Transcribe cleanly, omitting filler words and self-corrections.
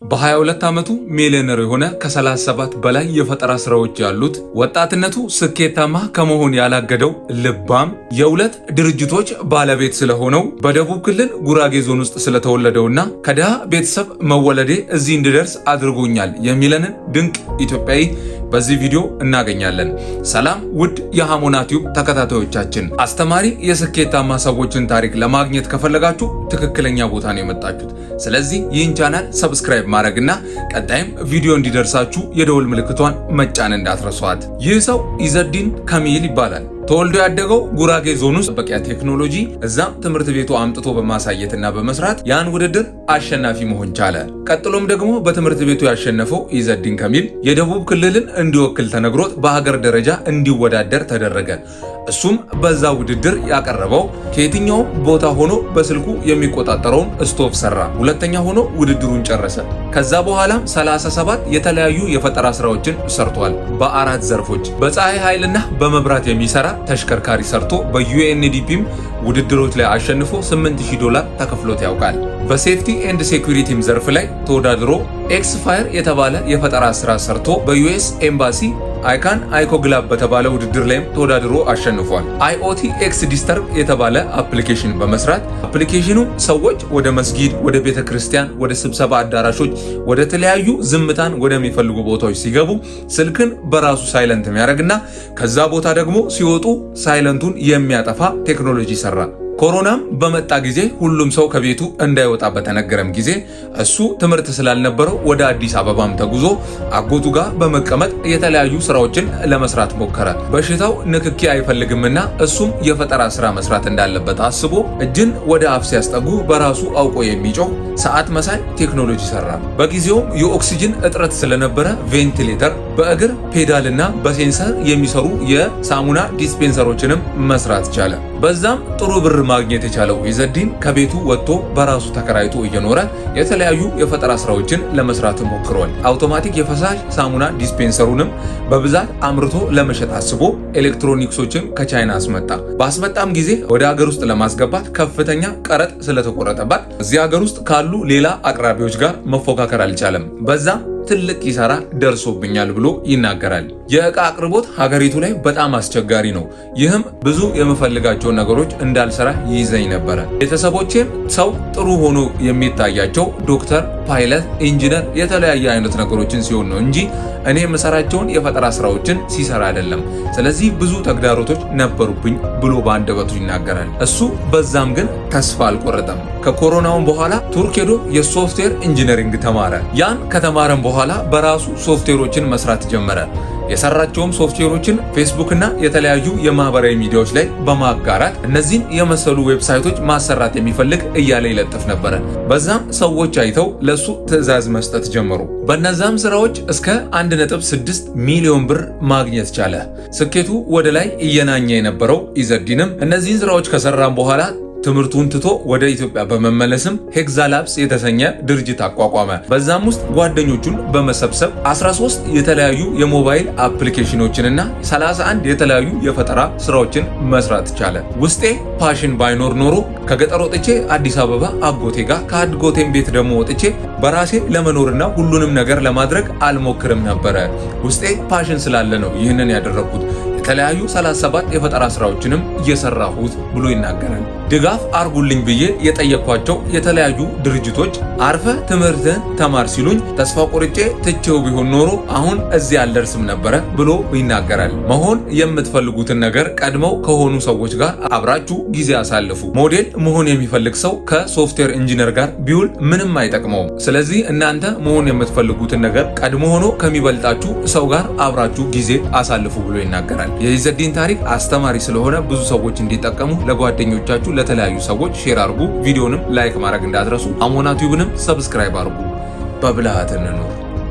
በ22 ዓመቱ ሚሊዮነር የሆነ ከ37 በላይ የፈጠራ ስራዎች ያሉት ወጣትነቱ ስኬታማ ከመሆን ያላገደው ልባም የሁለት ድርጅቶች ባለቤት ስለሆነው በደቡብ ክልል ጉራጌ ዞን ውስጥ ስለተወለደውና ከድሃ ቤተሰብ መወለዴ እዚህ እንድደርስ አድርጎኛል የሚለንን ድንቅ ኢትዮጵያዊ በዚህ ቪዲዮ እናገኛለን። ሰላም ውድ የሃሞና ቲዩብ ተከታታዮቻችን፣ አስተማሪ የስኬታማ ሰዎችን ታሪክ ለማግኘት ከፈለጋችሁ ትክክለኛ ቦታ ነው የመጣችሁት። ስለዚህ ይህን ቻናል ሰብስክራይብ ማድረግና ቀጣይም ቪዲዮ እንዲደርሳችሁ የደወል ምልክቷን መጫን እንዳትረሷት። ይህ ሰው ኢዘዲን ካሚል ይባላል። ተወልዶ ያደገው ጉራጌ ዞን ውስጥ በቂያ ቴክኖሎጂ እዛም ትምህርት ቤቱ አምጥቶ በማሳየትና በመስራት ያን ውድድር አሸናፊ መሆን ቻለ። ቀጥሎም ደግሞ በትምህርት ቤቱ ያሸነፈው ኢዘዲን ካሚል የደቡብ ክልልን እንዲወክል ተነግሮት በሀገር ደረጃ እንዲወዳደር ተደረገ። እሱም በዛ ውድድር ያቀረበው ከየትኛውም ቦታ ሆኖ በስልኩ የሚቆጣጠረውን ስቶቭ ሰራ። ሁለተኛ ሆኖ ውድድሩን ጨረሰ። ከዛ በኋላም 37 የተለያዩ የፈጠራ ስራዎችን ሰርቷል። በአራት ዘርፎች በፀሐይ ኃይልና በመብራት የሚሰራ ተሽከርካሪ ሰርቶ በዩኤንዲፒም ውድድሮች ላይ አሸንፎ $8000 ተከፍሎት ያውቃል። በሴፍቲ ኤንድ ሴኩሪቲም ዘርፍ ላይ ተወዳድሮ ኤክስፋየር የተባለ የፈጠራ ስራ ሰርቶ በዩኤስ ኤምባሲ አይካን አይኮግላብ በተባለ ውድድር ላይም ተወዳድሮ አሸንፏል። IoT ኤክስ ዲስተርብ የተባለ አፕሊኬሽን በመስራት አፕሊኬሽኑ ሰዎች ወደ መስጊድ፣ ወደ ቤተ ክርስቲያን፣ ወደ ስብሰባ አዳራሾች፣ ወደ ተለያዩ ዝምታን ወደሚፈልጉ ቦታዎች ሲገቡ ስልክን በራሱ ሳይለንት የሚያደርግና ከዛ ቦታ ደግሞ ሲወጡ ሳይለንቱን የሚያጠፋ ቴክኖሎጂ ሰራ። ኮሮናም በመጣ ጊዜ ሁሉም ሰው ከቤቱ እንዳይወጣ በተነገረም ጊዜ እሱ ትምህርት ስላልነበረው ወደ አዲስ አበባም ተጉዞ አጎቱ ጋር በመቀመጥ የተለያዩ ስራዎችን ለመስራት ሞከረ። በሽታው ንክኪ አይፈልግምና እሱም የፈጠራ ስራ መስራት እንዳለበት አስቦ እጅን ወደ አፍ ሲያስጠጉ በራሱ አውቆ የሚጮህ ሰዓት መሳይ ቴክኖሎጂ ሰራ። በጊዜውም የኦክሲጅን እጥረት ስለነበረ ቬንቲሌተር፣ በእግር ፔዳልና በሴንሰር የሚሰሩ የሳሙና ዲስፔንሰሮችንም መስራት ቻለ። በዛም ጥሩ ብር ማግኘት የቻለው ኢዘዲን ከቤቱ ወጥቶ በራሱ ተከራይቶ እየኖረ የተለያዩ የፈጠራ ስራዎችን ለመስራት ሞክሯል። አውቶማቲክ የፈሳሽ ሳሙና ዲስፔንሰሩንም በብዛት አምርቶ ለመሸጥ አስቦ ኤሌክትሮኒክሶችን ከቻይና አስመጣ። ባስመጣም ጊዜ ወደ ሀገር ውስጥ ለማስገባት ከፍተኛ ቀረጥ ስለተቆረጠባት እዚህ ሀገር ውስጥ ካሉ ሌላ አቅራቢዎች ጋር መፎካከር አልቻለም። በዛም ትልቅ ኪሳራ ደርሶብኛል ብሎ ይናገራል። የእቃ አቅርቦት ሀገሪቱ ላይ በጣም አስቸጋሪ ነው። ይህም ብዙ የምፈልጋቸውን ነገሮች እንዳልሰራ ይይዘኝ ነበረ። ቤተሰቦቼም ሰው ጥሩ ሆኖ የሚታያቸው ዶክተር፣ ፓይለት፣ ኢንጂነር የተለያየ አይነት ነገሮችን ሲሆን ነው እንጂ እኔ የምሰራቸውን የፈጠራ ስራዎችን ሲሰራ አይደለም። ስለዚህ ብዙ ተግዳሮቶች ነበሩብኝ ብሎ በአንደበቱ ይናገራል። እሱ በዛም ግን ተስፋ አልቆረጠም። ከኮሮናውን በኋላ ቱርክ ሄዶ የሶፍትዌር ኢንጂነሪንግ ተማረ። ያን ከተማረም በኋላ በራሱ ሶፍትዌሮችን መስራት ጀመረ። የሰራቸውም ሶፍትዌሮችን ፌስቡክ እና የተለያዩ የማህበራዊ ሚዲያዎች ላይ በማጋራት እነዚህን የመሰሉ ዌብሳይቶች ማሰራት የሚፈልግ እያለ ይለጥፍ ነበረ። በዛም ሰዎች አይተው ለሱ ትዕዛዝ መስጠት ጀመሩ። በነዛም ስራዎች እስከ 1.6 ሚሊዮን ብር ማግኘት ቻለ። ስኬቱ ወደ ላይ እየናኘ የነበረው ኢዘዲንም እነዚህን ስራዎች ከሰራም በኋላ ትምህርቱን ትቶ ወደ ኢትዮጵያ በመመለስም ሄክዛላብስ የተሰኘ ድርጅት አቋቋመ። በዛም ውስጥ ጓደኞቹን በመሰብሰብ 13 የተለያዩ የሞባይል አፕሊኬሽኖችንና 31 የተለያዩ የፈጠራ ስራዎችን መስራት ቻለ። ውስጤ ፓሽን ባይኖር ኖሮ ከገጠር ወጥቼ አዲስ አበባ አጎቴ ጋር ከአጎቴም ቤት ደግሞ ወጥቼ በራሴ ለመኖርና ሁሉንም ነገር ለማድረግ አልሞክርም ነበረ። ውስጤ ፓሽን ስላለ ነው ይህንን ያደረኩት። የተለያዩ 37 የፈጠራ ስራዎችንም እየሰራሁት ብሎ ይናገራል። ድጋፍ አርጉልኝ ብዬ የጠየኳቸው የተለያዩ ድርጅቶች አርፈ ትምህርትን ተማር ሲሉኝ ተስፋ ቆርጬ ትቼው ቢሆን ኖሮ አሁን እዚህ አልደርስም ነበረ ብሎ ይናገራል። መሆን የምትፈልጉትን ነገር ቀድመው ከሆኑ ሰዎች ጋር አብራችሁ ጊዜ አሳልፉ። ሞዴል መሆን የሚፈልግ ሰው ከሶፍትዌር ኢንጂነር ጋር ቢውል ምንም አይጠቅመውም። ስለዚህ እናንተ መሆን የምትፈልጉትን ነገር ቀድሞ ሆኖ ከሚበልጣችሁ ሰው ጋር አብራችሁ ጊዜ አሳልፉ ብሎ ይናገራል። የኢዘዲን ታሪክ አስተማሪ ስለሆነ ብዙ ሰዎች እንዲጠቀሙ ለጓደኞቻችሁ ለተለያዩ ሰዎች ሼር አድርጉ። ቪዲዮንም ላይክ ማድረግ እንዳትረሱ። ሃሞና ቲዩብንም ሰብስክራይብ አድርጉ። በብልሃት እንኑር።